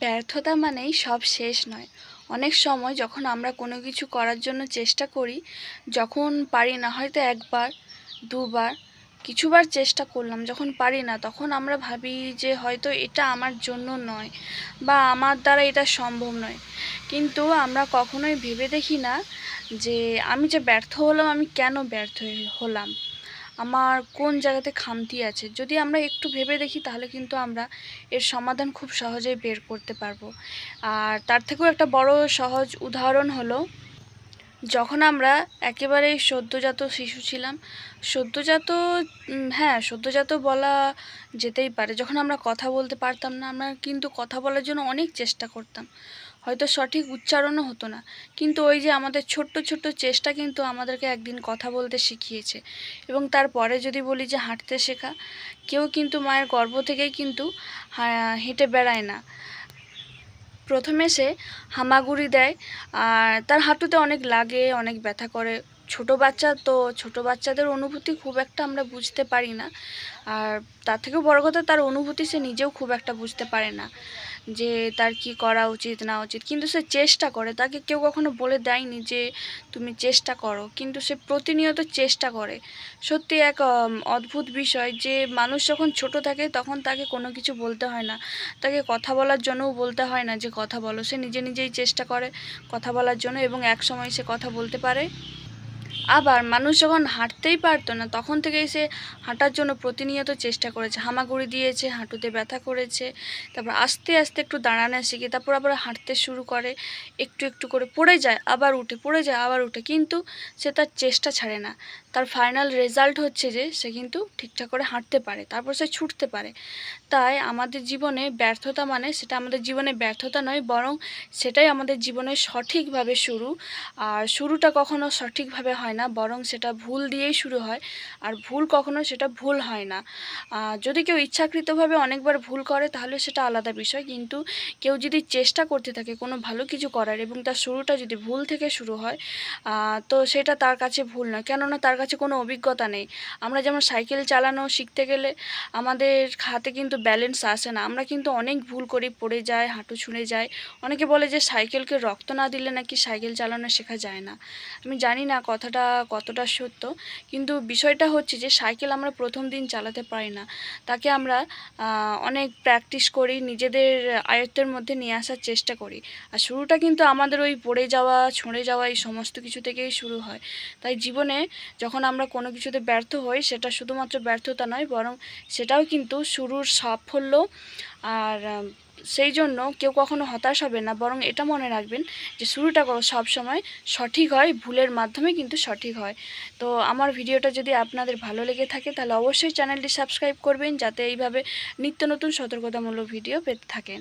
ব্যর্থতা মানেই সব শেষ নয়। অনেক সময় যখন আমরা কোনো কিছু করার জন্য চেষ্টা করি, যখন পারি না, হয়তো একবার, দুবার, কিছুবার চেষ্টা করলাম, যখন পারি না তখন আমরা ভাবি যে হয়তো এটা আমার জন্য নয় বা আমার দ্বারা এটা সম্ভব নয়। কিন্তু আমরা কখনোই ভেবে দেখি না যে আমি যে ব্যর্থ হলাম, আমি কেন ব্যর্থ হলাম, আমার কোন জায়গাতে খামতি আছে। যদি আমরা একটু ভেবে দেখি তাহলে কিন্তু আমরা এর সমাধান খুব সহজেই বের করতে পারবো। আর তার থেকেও একটা বড় সহজ উদাহরণ হলো, যখন আমরা একেবারেই সদ্যোজাত শিশু ছিলাম, সদ্যোজাত, সদ্যোজাত বলা যেতেই পারে। যখন আমরা কথা বলতে পারতাম না, আমরা কিন্তু কথা বলার জন্য অনেক চেষ্টা করতাম, হয়তো সঠিক উচ্চারণও হতো না, কিন্তু ওই যে আমাদের ছোট্ট ছোট্ট চেষ্টা কিন্তু আমাদেরকে একদিন কথা বলতে শিখিয়েছে। এবং তারপরে যদি বলি যে হাঁটতে শেখা, কেউ কিন্তু মায়ের গর্ভ থেকেই কিন্তু হেঁটে বেড়ায় না। প্রথমে সে হামাগুড়ি দেয়, আর তার হাঁটুতে অনেক লাগে, অনেক ব্যথা করে। ছোটো বাচ্চা তো, ছোটো বাচ্চাদের অনুভূতি খুব একটা আমরা বুঝতে পারি না। আর তার থেকেও বড় কথা, তার অনুভূতি সে নিজেও খুব একটা বুঝতে পারে না যে তার কি করা উচিত না উচিত। কিন্তু সে চেষ্টা করে, তাকে কেউ কখনো বলে দেয়নি যে তুমি চেষ্টা করো, কিন্তু সে প্রতিনিয়ত চেষ্টা করে। সত্যি এক অদ্ভুত বিষয় যে মানুষ যখন ছোট থাকে তখন তাকে কোনো কিছু বলতে হয় না, তাকে কথা বলার জন্যও বলতে হয় না যে কথা বলো। সে নিজে নিজেই চেষ্টা করে কথা বলার জন্য, এবং এক সময় সে কথা বলতে পারে। আবার মানুষ যখন হাঁটতেই পারতো না, তখন থেকেই সে হাঁটার জন্য প্রতিনিয়ত চেষ্টা করেছে, হামাগুড়ি দিয়েছে, হাঁটুতে ব্যথা করেছে, তারপর আস্তে আস্তে একটু দাঁড়ানো শিখে তারপর আবার হাঁটতে শুরু করে। একটু একটু করে পড়ে যায়, আবার উঠে, পড়ে যায়, আবার উঠে, কিন্তু সে তার চেষ্টা ছাড়ে না। তার ফাইনাল রেজাল্ট হচ্ছে যে সে কিন্তু ঠিকঠাক করে হাঁটতে পারে, তারপর সে ছুটতে পারে। তাই আমাদের জীবনে ব্যর্থতা মানে সেটা আমাদের জীবনে ব্যর্থতা নয়, বরং সেটাই আমাদের জীবনের সঠিকভাবে শুরু। আর শুরুটা কখনো সঠিকভাবে হয় না, বরং সেটা ভুল দিয়েই শুরু হয়। আর ভুল কখনো সেটা ভুল হয় না। যদি কেউ ইচ্ছাকৃতভাবে অনেকবার ভুল করে তাহলে সেটা আলাদা বিষয়, কিন্তু কেউ যদি চেষ্টা করতে থাকে কোনো ভালো কিছু করার এবং তার শুরুটা যদি ভুল থেকে শুরু হয়, তো সেটা তার কাছে ভুল নয়, কেননা তার কাছে কোনো অভিজ্ঞতা নেই। আমরা যেমন সাইকেল চালানো শিখতে গেলে আমাদের হাতে কিন্তু ব্যালেন্স আসে না, আমরা কিন্তু অনেক ভুল করি, পড়ে যায়, হাঁটু ছুঁড়ে যায়। অনেকে বলে যে সাইকেলকে রক্ত না দিলে নাকি সাইকেল চালানো শেখা যায় না। আমি জানি না কথাটা কতটা সত্য, কিন্তু বিষয়টা হচ্ছে যে সাইকেল আমরা প্রথম দিন চালাতে পারি না, তাকে আমরা অনেক প্র্যাকটিস করি, নিজেদের আয়ত্তের মধ্যে নিয়ে আসার চেষ্টা করি। আর শুরুটা কিন্তু আমাদের ওই পড়ে যাওয়া, ছুঁড়ে যাওয়া, এই সমস্ত কিছু থেকেই শুরু হয়। তাই জীবনে যখন আমরা কোনো কিছুতে ব্যর্থ হই, সেটা শুধুমাত্র ব্যর্থতা নয়, বরং সেটাও কিন্তু শুরুর সাফল্য। আর সেই জন্য কেউ কখনো হতাশ হবে না, বরং এটা মনে রাখবেন যে শুরুটা সবসময় সঠিক হয়, ভুলের মাধ্যমে কিন্তু সঠিক হয়। তো আমার ভিডিওটা যদি আপনাদের ভালো লেগে থাকে তাহলে অবশ্যই চ্যানেলটি সাবস্ক্রাইব করবেন, যাতে এইভাবে নিত্য নতুন সতর্কতামূলক ভিডিও পেতে থাকেন।